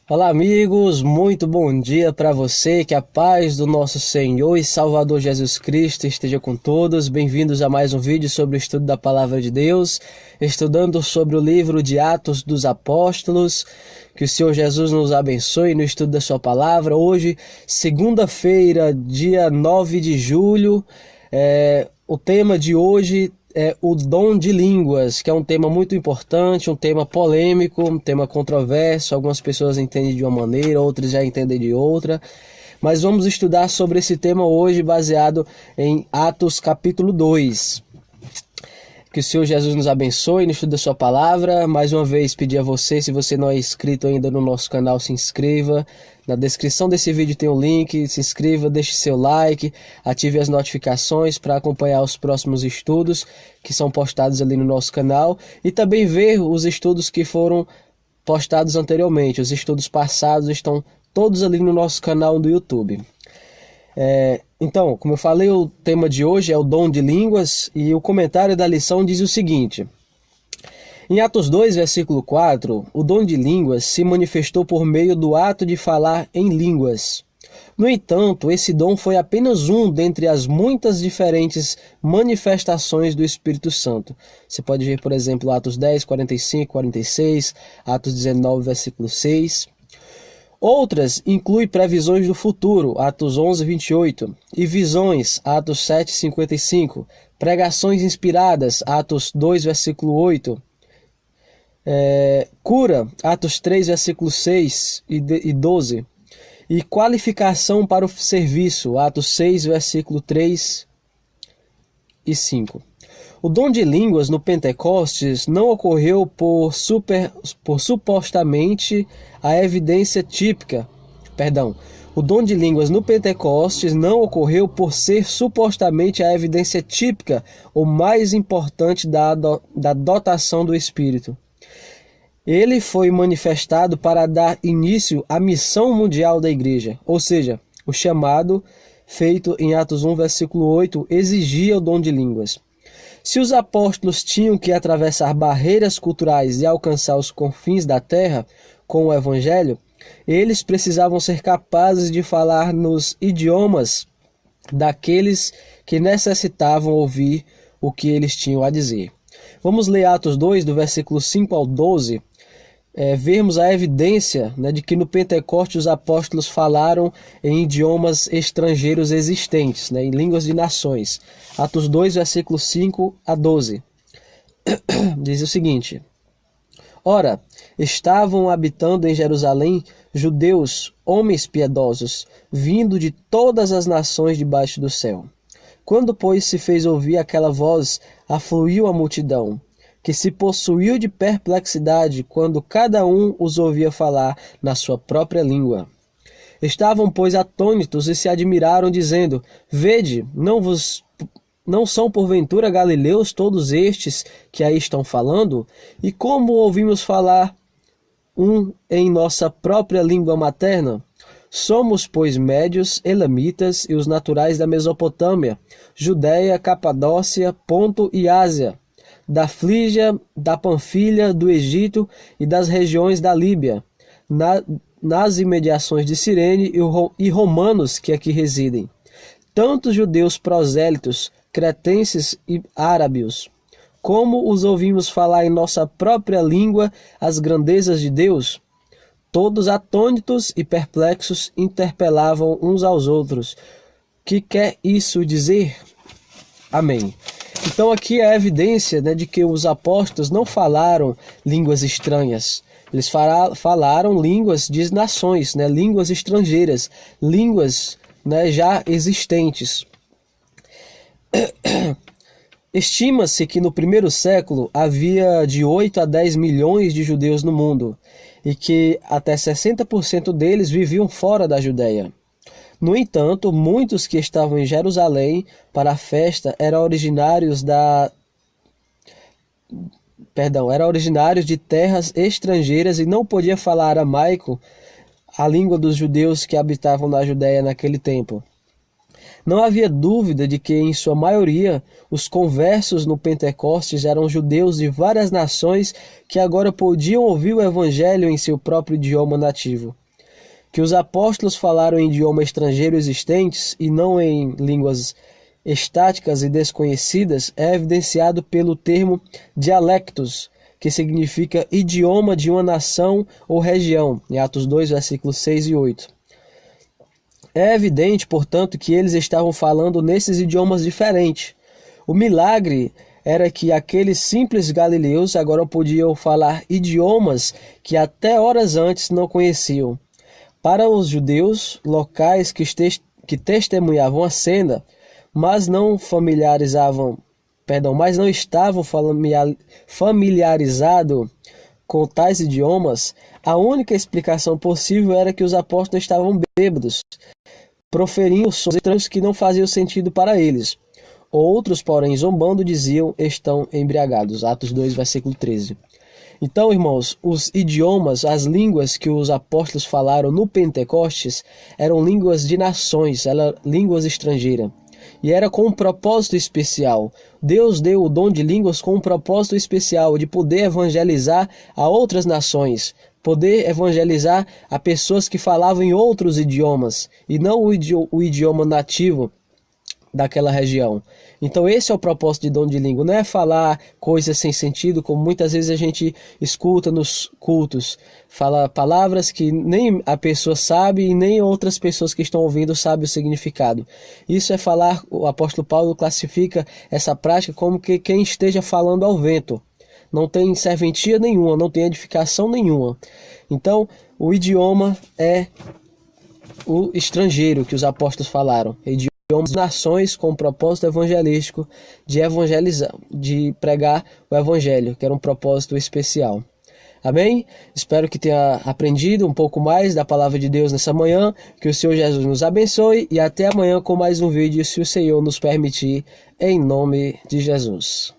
Olá, amigos, muito bom dia para você, que a paz do nosso Senhor e Salvador Jesus Cristo esteja com todos. Bem-vindos a mais um vídeo sobre o estudo da Palavra de Deus, estudando sobre o livro de Atos dos Apóstolos. Que o Senhor Jesus nos abençoe no estudo da sua palavra. Hoje, segunda-feira, dia 9 de julho, o tema de hoje é o dom de línguas, que é um tema muito importante, um tema polêmico, um tema controverso. Algumas pessoas entendem de uma maneira, outras já entendem de outra. Mas vamos estudar sobre esse tema hoje, baseado em Atos capítulo 2. Que o Senhor Jesus nos abençoe no estudo da sua palavra. Mais uma vez pedir a você, se você não é inscrito ainda no nosso canal, se inscreva. Na descrição desse vídeo tem um link, se inscreva, deixe seu like, ative as notificações para acompanhar os próximos estudos que são postados ali no nosso canal. E também ver os estudos que foram postados anteriormente. Os estudos passados estão todos ali no nosso canal do YouTube. Então, como eu falei, o tema de hoje é o dom de línguas e o comentário da lição diz o seguinte: em Atos 2, versículo 4, o dom de línguas se manifestou por meio do ato de falar em línguas. No entanto, esse dom foi apenas um dentre as muitas diferentes manifestações do Espírito Santo. Você pode ver, por exemplo, Atos 10, 45, 46, Atos 19, versículo 6. Outras incluem previsões do futuro, Atos 11, 28, e visões, Atos 7, 55, pregações inspiradas, Atos 2, versículo 8, cura, Atos 3, versículo 6 e 12, e qualificação para o serviço, Atos 6, versículo 3 e 5. O dom de línguas no Pentecostes não ocorreu por supostamente a evidência típica. O dom de línguas no Pentecostes não ocorreu por ser supostamente a evidência típica ou mais importante da dotação do Espírito. Ele foi manifestado para dar início à missão mundial da igreja, ou seja, o chamado feito em Atos 1, versículo 8, exigia o dom de línguas. Se os apóstolos tinham que atravessar barreiras culturais e alcançar os confins da terra com o evangelho, eles precisavam ser capazes de falar nos idiomas daqueles que necessitavam ouvir o que eles tinham a dizer. Vamos ler Atos 2, do versículo 5 ao 12, vermos a evidência, de que no Pentecoste os apóstolos falaram em idiomas estrangeiros existentes, em línguas de nações. Atos 2, versículos 5 a 12. Diz o seguinte: ora, estavam habitando em Jerusalém judeus, homens piedosos, vindo de todas as nações debaixo do céu. Quando, pois, se fez ouvir aquela voz, afluiu a multidão, que se possuiu de perplexidade quando cada um os ouvia falar na sua própria língua. Estavam, pois, atônitos e se admiraram, dizendo: vede, não são porventura galileus todos estes que aí estão falando? E como ouvimos falar em nossa própria língua materna? Somos, pois, médios, elamitas e os naturais da Mesopotâmia, Judéia, Capadócia, Ponto e Ásia, da Frígia, da Panfilha, do Egito e das regiões da Líbia, nas imediações de Cirene e romanos que aqui residem, tantos judeus prosélitos, cretenses e árabes, como os ouvimos falar em nossa própria língua as grandezas de Deus. Todos atônitos e perplexos interpelavam uns aos outros: que quer isso dizer? Amém. Então aqui é a evidência, de que os apóstolos não falaram línguas estranhas. Eles falaram línguas de nações, línguas estrangeiras, línguas já existentes. Estima-se que no primeiro século havia de 8 a 10 milhões de judeus no mundo e que até 60% deles viviam fora da Judéia. No entanto, muitos que estavam em Jerusalém para a festa eram originários de terras estrangeiras e não podiam falar aramaico, a língua dos judeus que habitavam na Judéia naquele tempo. Não havia dúvida de que, em sua maioria, os conversos no Pentecostes eram judeus de várias nações que agora podiam ouvir o Evangelho em seu próprio idioma nativo. Que os apóstolos falaram em idioma estrangeiro existentes e não em línguas estáticas e desconhecidas é evidenciado pelo termo dialectos, que significa idioma de uma nação ou região, em Atos 2, versículos 6 e 8. É evidente, portanto, que eles estavam falando nesses idiomas diferentes. O milagre era que aqueles simples galileus agora podiam falar idiomas que até horas antes não conheciam. Para os judeus locais que testemunhavam a cena, mas não estavam familiarizados com tais idiomas, a única explicação possível era que os apóstolos estavam bêbados, proferindo sons estranhos que não faziam sentido para eles. Outros, porém, zombando, diziam: estão embriagados. Atos 2, versículo 13. Então, irmãos, os idiomas, as línguas que os apóstolos falaram no Pentecostes eram línguas de nações, eram línguas estrangeiras. E era com um propósito especial. Deus deu o dom de línguas com um propósito especial de poder evangelizar a outras nações, poder evangelizar a pessoas que falavam em outros idiomas e não o idioma nativo daquela região. Então esse é o propósito de dom de língua, não é falar coisas sem sentido, como muitas vezes a gente escuta nos cultos, fala palavras que nem a pessoa sabe e nem outras pessoas que estão ouvindo sabem o significado. Isso é falar, o apóstolo Paulo classifica essa prática como que quem esteja falando ao vento. Não tem serventia nenhuma, não tem edificação nenhuma. Então o idioma é o estrangeiro que os apóstolos falaram, idiomas de nações com o propósito evangelístico de evangelizar, de pregar o evangelho, que era um propósito especial. Amém? Espero que tenha aprendido um pouco mais da palavra de Deus nessa manhã, que o Senhor Jesus nos abençoe e até amanhã com mais um vídeo, se o Senhor nos permitir, em nome de Jesus.